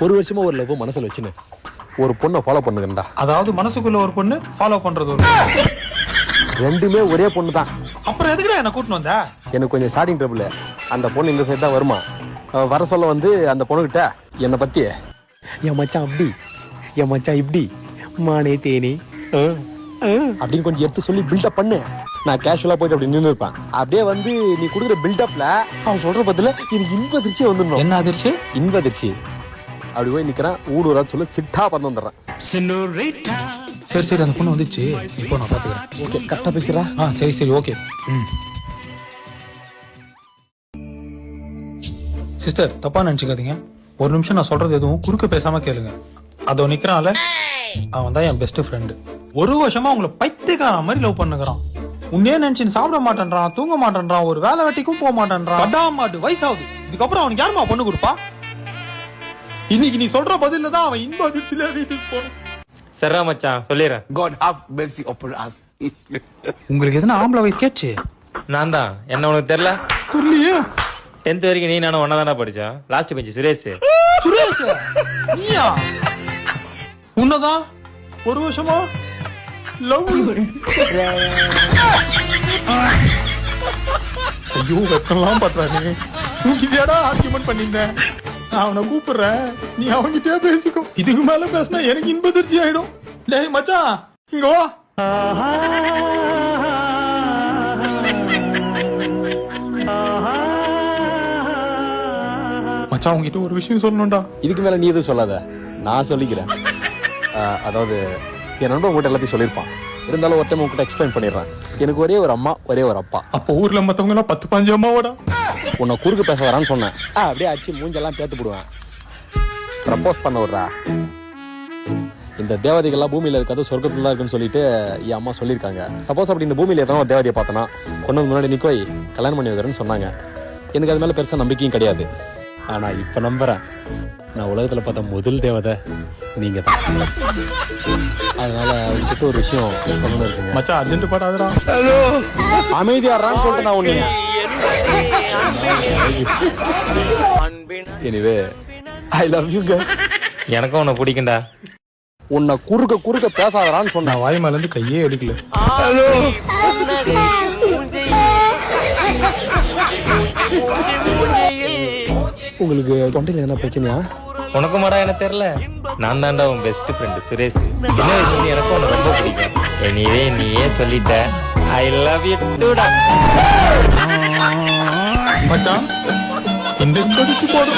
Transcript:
ஒரு வருஷமா ஒரு லவ் மனசுல வச்சுன்னு ஒரு பொண்ணை ஃபாலோ பண்ணுங்கடா. அதாவது மனசுக்குள்ள ஒரு பொண்ணு ஃபாலோ பண்றது ஒரு ரெண்டுமே ஒரே பொண்ணு தான். அப்புறம் எதுக்குடா என்ன கூட்டின்னு வந்த? எனக்கு கொஞ்சம் ஸ்டார்டிங் ட்ரபிள். அந்த பொண்ணு இந்த சைடு தான் வருமா. வர சொல்ல வந்து அந்த பொண்ணுகிட்ட என்னை பத்தி என் மச்சான் அப்படி என் மச்சான் இப்படி மானே தேனி அப்படின்னு கொஞ்சம் எடுத்து சொல்லி பில்டப் பண்ணு. நான் கேஷுவலா போயிட்டு அப்படி நின்று இருப்பேன். அப்படியே வந்து நீ கொடுக்குற பில்டப்ல அவன் சொல்ற பதில எனக்கு இன்ப அதிர்ச்சியே வந்துடணும். என்ன அதிர்ச்சி? இன்ப அதிர்ச்சி. அப்படி போய் நிக்கிறேன். ஊடுறா சொல்ல சிட்டா பண்ண வந்துடுறேன். சரி சரி, அந்த பொண்ணு வந்துச்சு, இப்போ நான் பாத்துக்கிறேன். ஓகே, கரெக்டா பேசுறா. சரி சரி, ஓகே. சிஸ்டர், தப்பா நினைச்சுக்காதீங்க. ஒரு நிமிஷம் நான் சொல்றது எதுவும் குறுக்க பேசாம கேளுங்க. அதோ நிக்கிறான்ல, அவன் தான் என் பெஸ்ட் ஃப்ரெண்டு. ஒரு வருஷமா உங்களை பைத்தியக்கார மாதிரி லவ் பண்ணுகிறான். உன்னே நினைச்சு சாப்பிட மாட்டேன்றான், தூங்க மாட்டேன்றான், ஒரு வேலை வெட்டிக்கும் போக மாட்டேன்றான். படாமாட்டு வயசாகுது. இதுக்கப்புறம் அவனுக்கு யாருமா பொண்ணு கொடுப்பா? இன்னைக்கு நீ சொல்ற பதில தான் அவன் இன்ப அதிர்ச்சியில வீட்டுக்கு போனான். சரா மச்சான், சொல்லிடுறேன். God have mercy upon us. உங்களுக்கு எதுனா ஆம்பளை வயசு கேட்ச்சு? நான் தான். என்ன உனக்கு தெரியல? சொல்லியே. 10th வரைக்கும் நீ நானும் ஒன்னா தானே படிச்சோம். Last bench Suresh. சுரேஷ் நீயா? உன்னதான் ஒரு வருஷமா லவ். ஐயோ, வெக்கலாம் பண்றானே. தூக்கிட்டியாடா ஆர்கியூமெண்ட் பண்ணிட்டேன். நான் அவனை கூப்பிடுறேன், நீ அவன்கிட்டயே பேசிக்கோ. இதுக்கு மேல பேசினா எனக்கு இன்பதிர்ச்சி ஆயிடும். டேய் மச்சான், இங்க வா. மச்சான், உங்ககிட்ட ஒரு விஷயம் சொல்லணும்டா. இதுக்கு மேல நீ எதுவும் சொல்லாத, நான் சொல்லிக்கிறேன். அதாவது என் நண்பன் உங்ககிட்ட எல்லாத்தையும் சொல்லியிருப்பான். இருந்தாலும் ஒரு டைம் உங்ககிட்ட எக்ஸ்பிளைன் பண்ணிடுறேன். எனக்கு ஒரே ஒரு அம்மா, ஒரே ஒரு அப்பா. அப்போ ஊர்ல மத்தவங்க எல்லாம் 10-15 அம்மாவோட உன்னை குறுக்கு பேச வரான்னு சொன்னேன். அப்படியே அடிச்சு மூஞ்செல்லாம் பேத்து போடுவேன். ப்ரப்போஸ் பண்ண விடுறா. இந்த தேவதைகள்லாம் பூமியில இருக்காது, சொர்க்கத்துல தான் இருக்குன்னு சொல்லிட்டு என் அம்மா சொல்லியிருக்காங்க. சப்போஸ் அப்படி இந்த பூமியில எத்தனை ஒரு தேவதையை பார்த்தனா கொண்டு வந்து முன்னாடி நிக்கோய் கல்யாணம் பண்ணி வைக்கிறேன்னு சொன்னாங்க. எனக்கு அது மேல பெருசா நம்பிக்கையும் கிடையாது. ஆனா இப்ப நம்புறேன். நான் உலகத்துல பார்த்த முதல் தேவதை நீங்க தான். அதனால உங்ககிட்ட ஒரு விஷயம் சொல்லணும் இருக்குங்க. மச்சான், அர்ஜென்ட் படாதடா. அமைதியாரான்னு சொல்லிட்டு நான் உன்னை. Anyway, I love you girl. எனக்கும் உன்னை பிடிக்கும்டா. உன்னை குறுக்க பேசாதரான்னு சொன்ன. நான் வாய் மேல இருந்து கையே எடுக்கல. உங்களுக்கு தொண்டையில என்ன பிரச்சனையா? உனக்கு மாடா எனக்கு தெரியல. நான் தான்டா உன் பெஸ்ட் ஃப்ரெண்ட் சுரேஷ். சின்ன வயசுல எனக்கு உன்னை ரொம்ப பிடிக்கும். நீயே சொல்லிட்ட. ஐ லவ் யூ டூடா. மச்சான், இந்த கடிச்சு போடு.